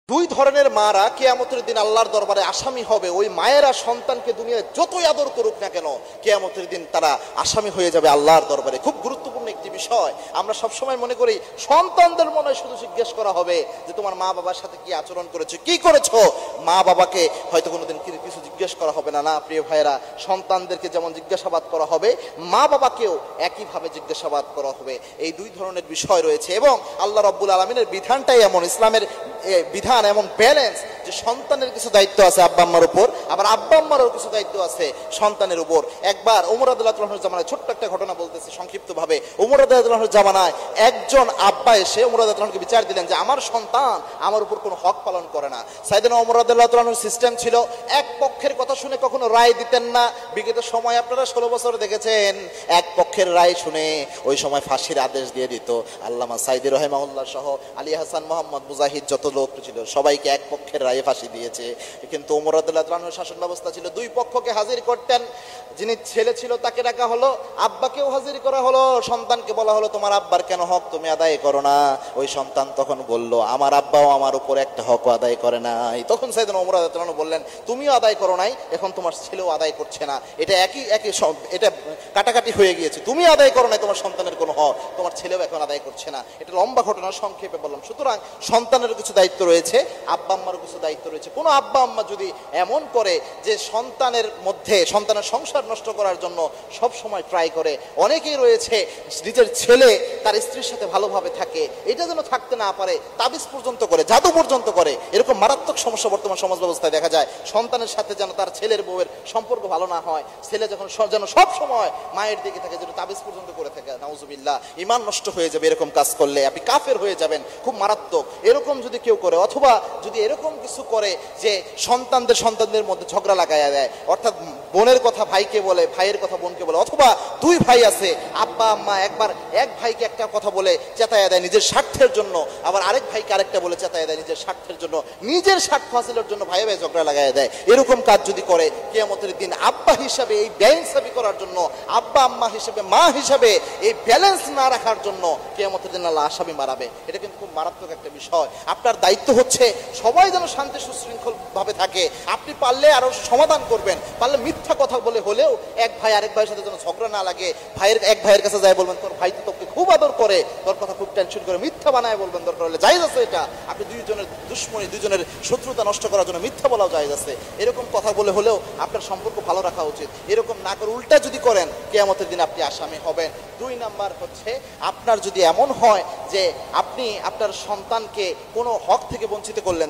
দুই ধরনের মারা কিয়ামতের দিন আল্লাহর দরবারে আসামি হবে। ওই মায়েরা সন্তানকে দুনিয়ায় যতই আদর করুক না কেন, কিয়ামতের দিন তারা আসামি হয়ে যাবে আল্লাহর দরবারে। খুব গুরুত্বপূর্ণ একটি বিষয়। আমরা সবসময় মনে করি সন্তানদের মনে শুধু জিজ্ঞেস করা হবে যে তোমার মা বাবার সাথে কি আচরণ করেছো, কি করেছো। মা বাবাকে হয়তো কোনোদিন কিছু জিজ্ঞেস করা হবে না। না প্রিয় ভাইয়েরা, সন্তানদেরকে যেমন জিজ্ঞাসাবাদ করা হবে, মা বাবাকেও একইভাবে জিজ্ঞাসাবাদ করা হবে। এই দুই ধরনের বিষয় রয়েছে এবং আল্লাহ রাব্বুল আলামিনের বিধানটাই এমন, ইসলামের বিধান এমন ব্যালেন্স যে সন্তানের কিছু দায়িত্ব আছে আব্বা আম্মার উপর, আবার আব্বা আম্মারও কিছু দায়িত্ব আছে সন্তানের উপর। একবার ওমর রাদিয়াল্লাহু আনহুর জামানায়, ছোট্ট একটা ঘটনা বলতেছি সংক্ষিপ্ত ভাবে। ওমর রাদিয়াল্লাহু আনহুর জামানায় একজন আব্বা এসে ওমর রাদিয়াল্লাহু আনহুকে বিচার দিলেন যে আমার সন্তান আমার উপর কোনো হক পালন করে না। সাইয়েদনা ওমর রাদিয়াল্লাহু আনহুর সিস্টেম ছিল এক পক্ষের কথা শুনে কখনো রায় দিতেন না। বিগত সময় আপনারা 16 বছর দেখেছেন, এক পক্ষের রায় শুনে ওই সময় ফাঁসির আদেশ দিয়ে দিত। আল্লামা সাইদি রাহিমাহুল্লাহ সহ আলী হাসান, মোহাম্মদ মুজাহিদ, যত লোক ছিল সবাইকে এক পক্ষের রায়ে ফাঁসি দিয়েছে। কিন্তু ওমর রাদিয়াল্লাহু আনহুর শাসন ব্যবস্থা ছিল দুই পক্ষকে হাজির করতেন। যিনি ছেলে ছিল তাকে ডাকা হলো, আব্বাকেও হাজির করা হলো, সন্তানকে বলা হলো তোমার আব্বার কেন হক তুমি আদায় করো না। ওই সন্তান তখন বলল আমার আব্বাও আমার উপর একটা হক আদায় করে নাই। তখন সাইয়েদনা ওমর রাদিয়াল্লাহু আনহু বললেন তুমিও আদায় করো নাই, এখন তোমার ছেলেও আদায় করছে না। এটা একই এটা কাটাকাটি হয়ে গিয়েছে। তুমি আদায় করো নাই তোমার সন্তানের কোনো হক, তোমার ছেলেও এখন আদায় করছে না। এটা লম্বা ঘটনা, সংক্ষেপে বললাম। সুতরাং সন্তানের কিছু দায়িত্ব রয়েছে, আব্বা আম্মারও কিছু দায়িত্ব রয়েছে। কোনো আব্বা আম্মা যদি এমন করে যে সন্তানের মধ্যে সন্তানের সংসার নষ্ট করার জন্য সব সময় ট্রাই করে, অনেকেই রয়েছে নিজের ছেলে তার স্ত্রীর সাথে ভালোভাবে থাকে, এটা যেন থাকতে না পারে, তাবিজ পর্যন্ত করে, জাদু পর্যন্ত করে। এরকম মারাত্মক সমস্যা বর্তমান সমাজ ব্যবস্থায় দেখা যায়। সন্তানের সাথে যেন তার ছেলের বউয়ের সম্পর্ক ভালো না হয়, ছেলে যখন যেন সব সময় মায়ের দিকে থাকে, যেন তাবিজ পর্যন্ত করে থাকে। নাউজুবিল্লাহ, ঈমান নষ্ট হয়ে যাবে এরকম কাজ করলে, আপনি কাফের হয়ে যাবেন, খুব মারাত্মক। এরকম যদি কেউ করে, অথবা যদি এরকম কিছু করে যে সন্তানদের মধ্যে ঝগড়া লাগাইয়া দেয়, অর্থাৎ বোনের কথা ভাইকে বলে, ভাইয়ের কথা বোনকে বলে, অথবা দুই ভাই আছে, আব্বা আম্মা একবার এক ভাইকে একটা কথা বলে চেতায়া দেয় নিজের স্বার্থের জন্য, আবার আরেক ভাইকে আরেকটা বলে চেতায়া দেয় নিজের স্বার্থের জন্য, নিজের স্বার্থ হাসিলের জন্য ভাই ভাই ঝগড়া লাগাইয়া দেয়। এরকম কাজ যদি করে, কিয়ামতের দিন আব্বা হিসাবে এই ব্যালেন্সি করার জন্য, আব্বা আম্মা হিসেবে, মা হিসাবে এই ব্যালেন্স না রাখার জন্য কিয়ামতের দিন আল্লাহ আসামি মারাবে। এটা কিন্তু খুব মারাত্মক একটা বিষয়। আপনার দায়িত্ব হচ্ছে সবাই যেন শান্তি সুশৃঙ্খল ভাবে থাকে। আপনি পারলে আরো সমাধান করবেন, পারলে মিথ্যা কথা বলে হলেও এক ভাই আরেক ভাইয়ের সাথে যেন ঝগড়া না লাগে। এক ভাইয়ের কাছে যায় বলবেন তোর ভাই তো তোকে খুব আদর করে, তোর কথা খুব টেনশন করে, মিথ্যা বানায় বলবেন, দরকার হলে জায়েজ আছে এটা। আপনি দুইজনের দুশ্মনী, দুইজনের শত্রুতা নষ্ট করার জন্য মিথ্যা বলাও জায়েজ আছে। এরকম কথা বলে হলেও আপনার সম্পর্ক ভালো রাখা উচিত। এরকম না করে উল্টা যদি করেন, কিয়ামতের দিন আপনি আসামি হবেন। 2 নাম্বার হচ্ছে, আপনার যদি এমন হয় যে আপনি আপনার সন্তানকে কোনো হক থেকে বঞ্চিত করলেন,